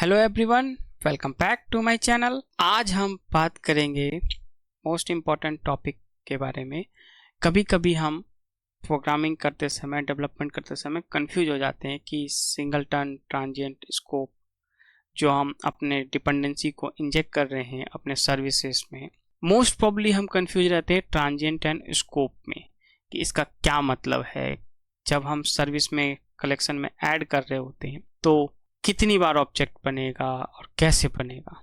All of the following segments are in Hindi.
Hello everyone, welcome back to my channel. आज हम बात करेंगे मोस्ट इम्पॉर्टेंट टॉपिक के बारे में। कभी कभी हम प्रोग्रामिंग करते समय, डेवलपमेंट करते समय कंफ्यूज हो जाते हैं कि सिंगलटन, ट्रांजिएंट, स्कोप जो हम अपने डिपेंडेंसी को इंजेक्ट कर रहे हैं अपने सर्विसेज में, मोस्ट प्रॉब्ली हम कंफ्यूज रहते हैं ट्रांजिएंट एंड स्कोप में कि इसका क्या मतलब है। जब हम सर्विस में कलेक्शन में ऐड कर रहे होते हैं तो कितनी बार ऑब्जेक्ट बनेगा और कैसे बनेगा।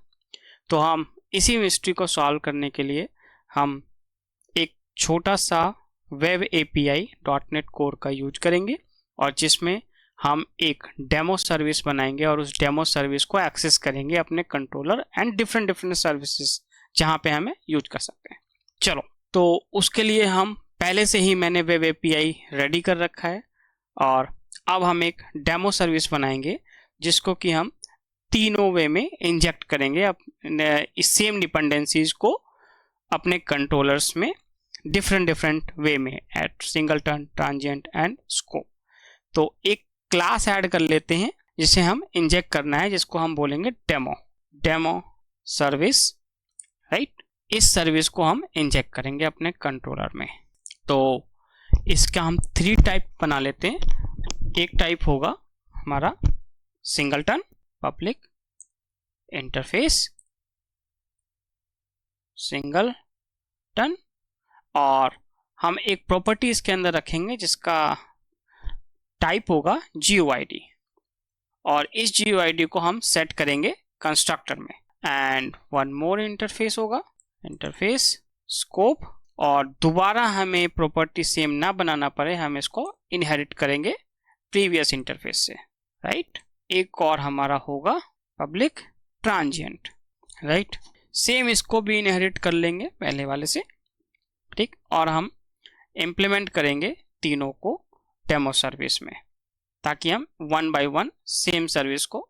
तो हम इसी मिस्ट्री को सॉल्व करने के लिए हम एक छोटा सा वेब एपीआई .NET कोर का यूज करेंगे और जिसमें हम एक डेमो सर्विस बनाएंगे और उस डेमो सर्विस को एक्सेस करेंगे अपने कंट्रोलर एंड डिफरेंट सर्विसेज जहां पे हमें यूज कर सकते हैं। चलो, तो उसके लिए हम पहले से ही मैंने वेब एपीआई रेडी कर रखा है और अब हम एक डेमो सर्विस बनाएंगे जिसको कि हम तीनों वे में इंजेक्ट करेंगे इस सेम डिपेंडेंसीज को अपने कंट्रोलर्स में डिफरेंट वे में add singleton, transient and scope. तो एक क्लास ऐड कर लेते हैं जिसे हम इंजेक्ट करना है, जिसको हम बोलेंगे डेमो सर्विस, राइट। इस सर्विस को हम इंजेक्ट करेंगे अपने कंट्रोलर में। तो इसका हम 3 टाइप बना लेते हैं। एक टाइप होगा हमारा सिंगलटन पब्लिक इंटरफेस सिंगलटन, और हम एक प्रॉपर्टी इसके अंदर रखेंगे जिसका टाइप होगा GUID, और इस GUID को हम सेट करेंगे कंस्ट्रक्टर में। एंड वन मोर इंटरफेस होगा इंटरफेस स्कोप, और दोबारा हमें प्रॉपर्टी सेम ना बनाना पड़े, हम इसको इनहेरिट करेंगे प्रीवियस इंटरफेस से, राइट। एक और हमारा होगा पब्लिक ट्रांजिएंट, राइट। सेम इसको भी इनहेरिट कर लेंगे पहले वाले से, ठीक। और हम इम्प्लीमेंट करेंगे तीनों को डेमो सर्विस में ताकि हम 1 by 1 सेम सर्विस को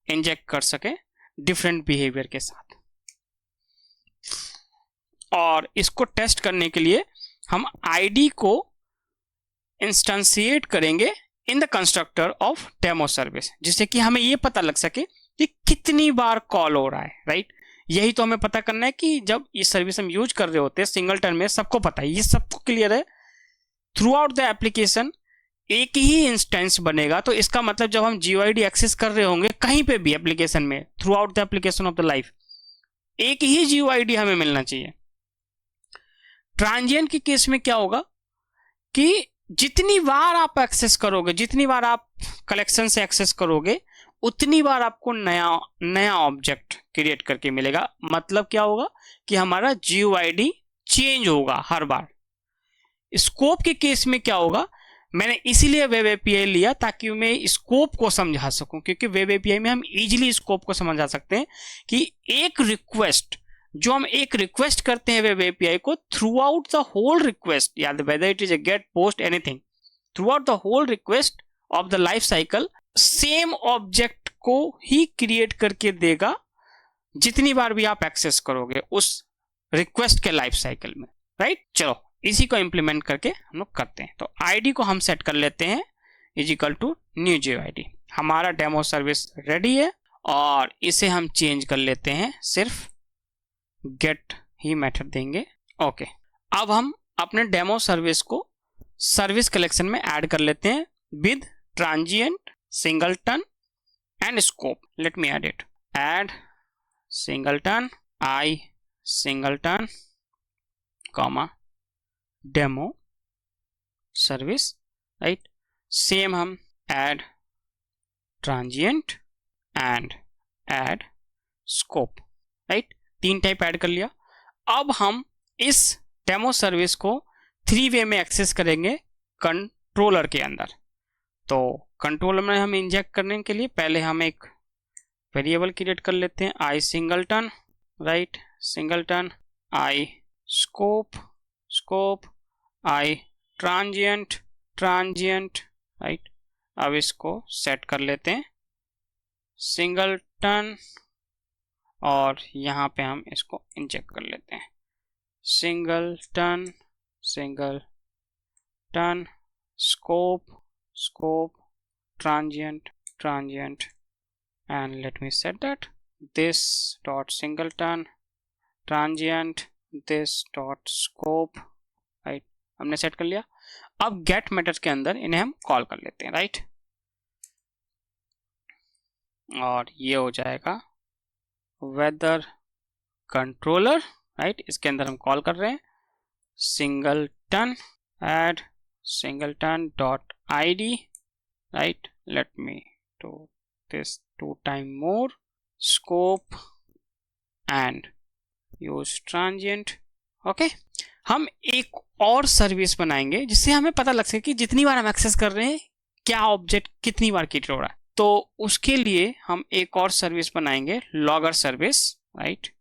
इंजेक्ट कर सके डिफरेंट बिहेवियर के साथ। और इसको टेस्ट करने के लिए हम आईडी को इंस्टेंशिएट करेंगे in the constructor of demo service, जिससे कि हमें ये पता लग सके कि कितनी बार कॉल हो रहा है, राइट। यही तो हमें पता करना है कि जब ये सर्विस हम यूज कर रहे होते हैं सिंगलटन में, सबको पता है, ये सबको क्लियर है। थ्रू आउट द एप्लीकेशन एक ही इंस्टेंस बनेगा, तो इसका मतलब जब हम GUID एक्सेस कर रहे होंगे कहीं पे भी एप्लीकेशन में, through out the application of the life, एक ही GUID हमें मिलना चाहिए। ट्रांजिएंट के केस में क्या होगा कि जितनी बार आप एक्सेस करोगे, जितनी बार आप कलेक्शन से एक्सेस करोगे, उतनी बार आपको नया ऑब्जेक्ट क्रिएट करके मिलेगा। मतलब क्या होगा कि हमारा GUID चेंज होगा हर बार। स्कोप के केस में क्या होगा, मैंने इसीलिए वेब एपीआई लिया ताकि मैं स्कोप को समझा सकूं, क्योंकि वेब एपीआई में हम इजीली स्कोप को समझा सकते हैं कि एक रिक्वेस्ट जो हम एक रिक्वेस्ट करते हैं वेब एपीआई को, throughout the whole request, या whether it is a get, post, anything, throughout the whole request of the life cycle same object को ही क्रिएट करके देगा जितनी बार भी आप एक्सेस करोगे उस रिक्वेस्ट के लाइफ साइकिल में, राइट। चलो, इसी को इंप्लीमेंट करके हम लोग करते हैं। तो आईडी को हम सेट कर लेते हैं is equal to new GUID। हमारा डेमो सर्विस रेडी है और इसे हम चेंज कर लेते हैं, सिर्फ गेट ही मेथड देंगे। ओके, अब हम अपने डेमो सर्विस को सर्विस कलेक्शन में ऐड कर लेते हैं with transient, singleton and scope. Let me add it, add singleton, I singleton comma demo service, right. Same हम add transient and add scope, right. 3 type add कर लिया। अब हम इस डेमो सर्विस को 3 वे में एक्सेस करेंगे कंट्रोलर के अंदर। तो कंट्रोलर में हम इंजेक्ट करने के लिए पहले हम एक वेरिएबल क्रिएट कर लेते हैं, आई सिंगलटन, राइट, सिंगलटन, आई स्कोप, आई ट्रांजिएंट, राइट। अब इसको सेट कर लेते हैं सिंगलटन, और यहाँ पे हम इसको इंजेक्ट कर लेते हैं singleton, scope, transient, and let me set that this dot singleton transient this dot scope, right, हमने सेट कर लिया। अब गेट मेथड के अंदर इन्हें हम कॉल कर लेते हैं, राइट, और ये हो जाएगा वेदर कंट्रोलर, राइट, इसके अंदर हम कॉल कर रहे हैं singleton add singleton dot id, right, let me do this 2 times more, scope and use transient, okay. हम एक और सर्विस बनाएंगे जिससे हमें पता लग सके कि जितनी बार हम एक्सेस कर रहे हैं क्या ऑब्जेक्ट कितनी बार क्रिएट हो रहा है। तो उसके लिए हम एक और सर्विस बनाएंगे लॉगर सर्विस, राइट,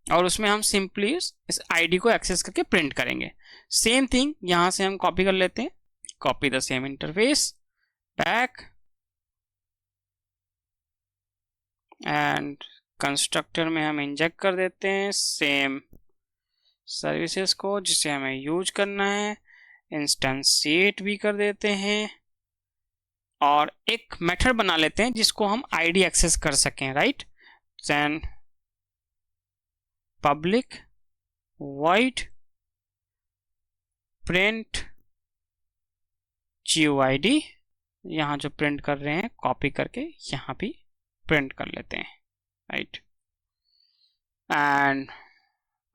और उसमें हम सिंपली इस आईडी को एक्सेस करके प्रिंट करेंगे। सेम थिंग यहां से हम कॉपी कर लेते हैं, copy the same interface back and constructor में हम इंजेक्ट कर देते हैं सेम सर्विसेज को जिसे हमें यूज करना है, इंस्टेंशिएट भी कर देते हैं और एक मेथड बना लेते हैं जिसको हम आईडी एक्सेस कर सकें, right, then public void print GUID, यहां जो प्रिंट कर रहे हैं कॉपी करके यहां भी प्रिंट कर लेते हैं, राइट। एंड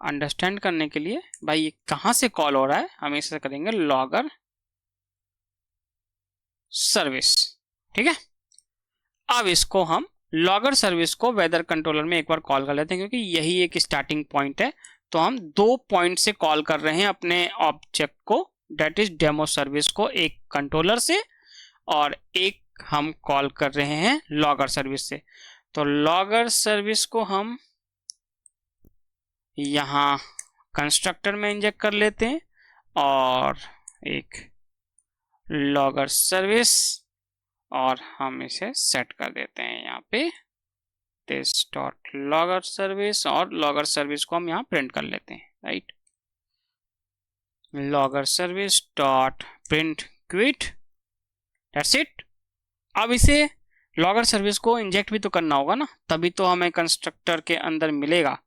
अंडरस्टैंड करने के लिए भाई ये कहां से कॉल हो रहा है, हम इसे करेंगे लॉगर सर्विस, ठीक है। अब इसको हम लॉगर सर्विस को वेदर कंट्रोलर में एक बार कॉल कर लेते हैं क्योंकि यही एक स्टार्टिंग पॉइंट है। तो हम 2 पॉइंट से कॉल कर रहे हैं अपने ऑब्जेक्ट को, डेट इज डेमो सर्विस को, एक कंट्रोलर से और एक हम कॉल कर रहे हैं लॉगर सर्विस से। तो लॉगर सर्विस को हम यहां कंस्ट्रक्टर में इंजेक्ट कर लेते हैं और एक लॉगर सर्विस और हम इसे सेट कर देते हैं यहाँ पे this dot logger service और logger सर्विस को हम यहाँ प्रिंट कर लेते हैं, right, logger service dot print quit, that's it। अब इसे logger सर्विस को इंजेक्ट भी तो करना होगा ना, तभी तो हमें कंस्ट्रक्टर के अंदर मिलेगा।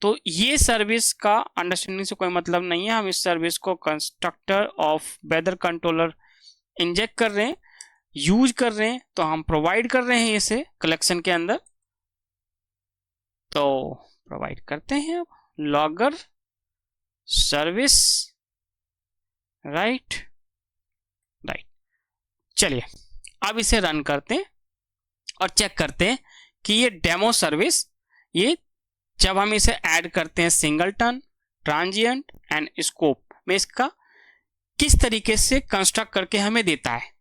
तो ये सर्विस का अंडरस्टैंडिंग से कोई मतलब नहीं है, हम इस सर्विस को constructor of weather controller inject कर रहे हैं, यूज कर रहे हैं, तो हम प्रोवाइड कर रहे हैं इसे कलेक्शन के अंदर। तो प्रोवाइड करते हैं अब लॉगर सर्विस, राइट, चलिए अब इसे रन करते हैं और चेक करते हैं कि ये डेमो सर्विस, ये जब हम इसे ऐड करते हैं सिंगलटन, ट्रांजिएंट एंड स्कोप में, इसका किस तरीके से कंस्ट्रक्ट करके हमें देता है।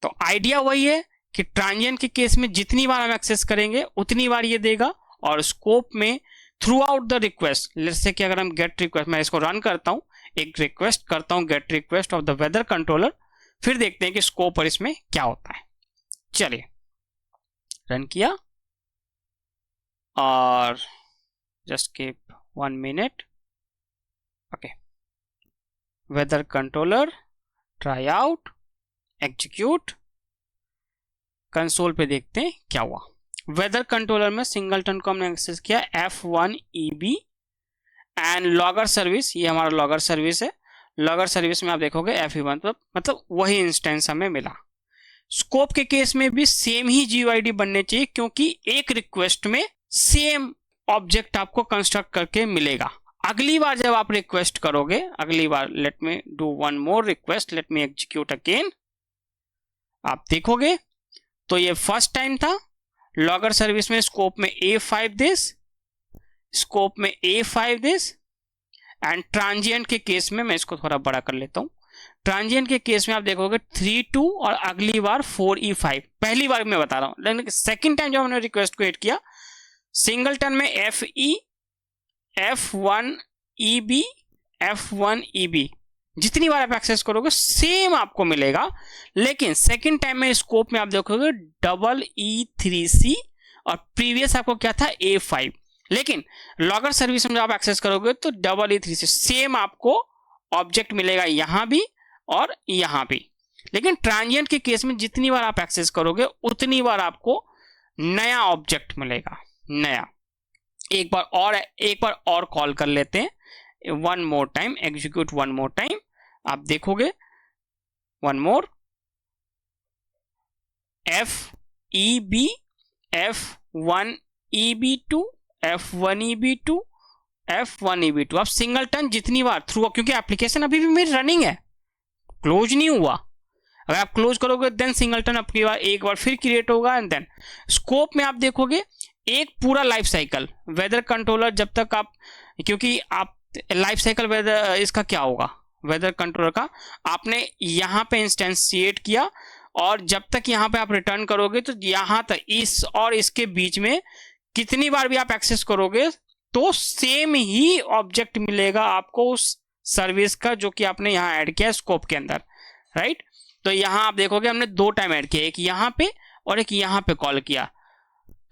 तो आइडिया वही है कि ट्रांजिएंट के केस में जितनी बार हम एक्सेस करेंगे उतनी बार ये देगा, और स्कोप में थ्रू आउट द रिक्वेस्ट, जैसे कि अगर हम गेट रिक्वेस्ट, मैं इसको रन करता हूं, एक रिक्वेस्ट करता हूं get request of the weather controller, फिर देखते हैं कि स्कोप और इसमें क्या होता है। चलिए रन किया और just keep 1 minute, okay, weather controller try out execute, console पे देखते हैं क्या हुआ। वेदर कंट्रोलर में सिंगलटन को हमने एक्सेस किया F1EB एंड लॉगर सर्विस, ये हमारा लॉगर सर्विस है। लॉगर सर्विस में आप देखोगे FE1, मतलब वही इंस्टेंस हमें मिला। स्कोप के केस में भी सेम ही GUID बनने चाहिए क्योंकि एक रिक्वेस्ट में सेम ऑब्जेक्ट आपको कंस्ट्रक्ट करके मिलेगा। अगली बार जब आप रिक्वेस्ट करोगे, अगली बार let me do 1 more request, let me execute again, आप देखोगे तो ये फर्स्ट टाइम था लॉगर सर्विस में स्कोप में A5 दिस, स्कोप में A5 दिस, एंड ट्रांजिएंट के केस में, मैं इसको थोड़ा बड़ा कर लेता हूं, ट्रांजिएंट के केस में आप देखोगे 3-2 और अगली बार 4E5। पहली बार मैं बता रहा हूं, लेकिन सेकंड टाइम जब हमने रिक्वेस्ट क्रिएट किया सिंगलटन में F1EB जितनी बार आप एक्सेस करोगे सेम आपको मिलेगा, लेकिन सेकंड टाइम में स्कोप में आप देखोगे EE3C और प्रीवियस आपको क्या था A5, लेकिन लॉगर सर्विस में जब आप एक्सेस करोगे तो EE3C सेम आपको ऑब्जेक्ट मिलेगा यहां भी और यहां भी। लेकिन ट्रांजिएंट के केस में जितनी बार आप एक्सेस करोगे उतनी बार आपको नया ऑब्जेक्ट मिलेगा, नया। एक बार और कॉल कर लेते हैं, one more time, execute one more time, आप देखोगे one more, FEB, F1EB2, F1EB2, F1EB2। आप सिंगलटन जितनी बार थ्रू, क्योंकि एप्लीकेशन अभी भी मेरी रनिंग है, क्लोज नहीं हुआ, अगर आप क्लोज करोगे देन सिंगलटन आपकी बार एक बार फिर क्रिएट होगा। एंड देन स्कोप में आप देखोगे एक पूरा लाइफ साइकिल, वेदर कंट्रोलर जब तक आप, क्योंकि आप लाइफ साइकिल वेदर इसका क्या होगा, वेदर कंट्रोलर का आपने यहाँ पे इंस्टेंशिएट किया, और जब तक यहाँ पे आप रिटर्न करोगे तो यहाँ तक इस और इसके बीच में कितनी बार भी आप एक्सेस करोगे तो सेम ही ऑब्जेक्ट मिलेगा आपको उस सर्विस का जो कि आपने यहाँ ऐड किया स्कोप के अंदर, राइट। तो यहाँ आप देखोगे हमने दो टाइम ऐड किया, एक यहाँ पे और एक यहाँ पे कॉल किया,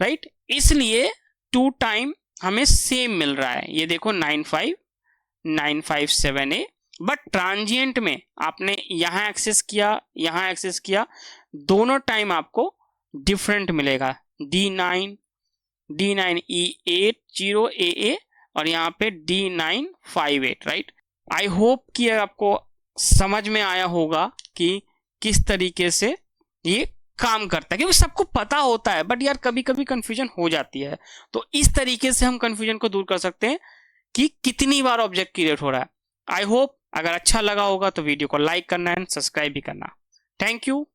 राइट। इसलिए 2 टाइम हमें सेम मिल रहा है, ये देखो 95957A। बट ट्रांजिएंट में आपने यहाँ एक्सेस किया, यहाँ एक्सेस किया, दोनों टाइम आपको डिफरेंट मिलेगा, D9E80AA और यहाँ पे D958, राइट। आई होप कि आपको समझ में आया होगा कि किस तरीके से ये काम करता है, क्योंकि सबको पता होता है बट यार कभी कभी कंफ्यूजन हो जाती है। तो इस तरीके से हम कंफ्यूजन को दूर कर सकते हैं कि कितनी बार ऑब्जेक्ट क्रिएट हो रहा है। आई होप अगर अच्छा लगा होगा तो वीडियो को लाइक करना एंड सब्सक्राइब भी करना। Thank you.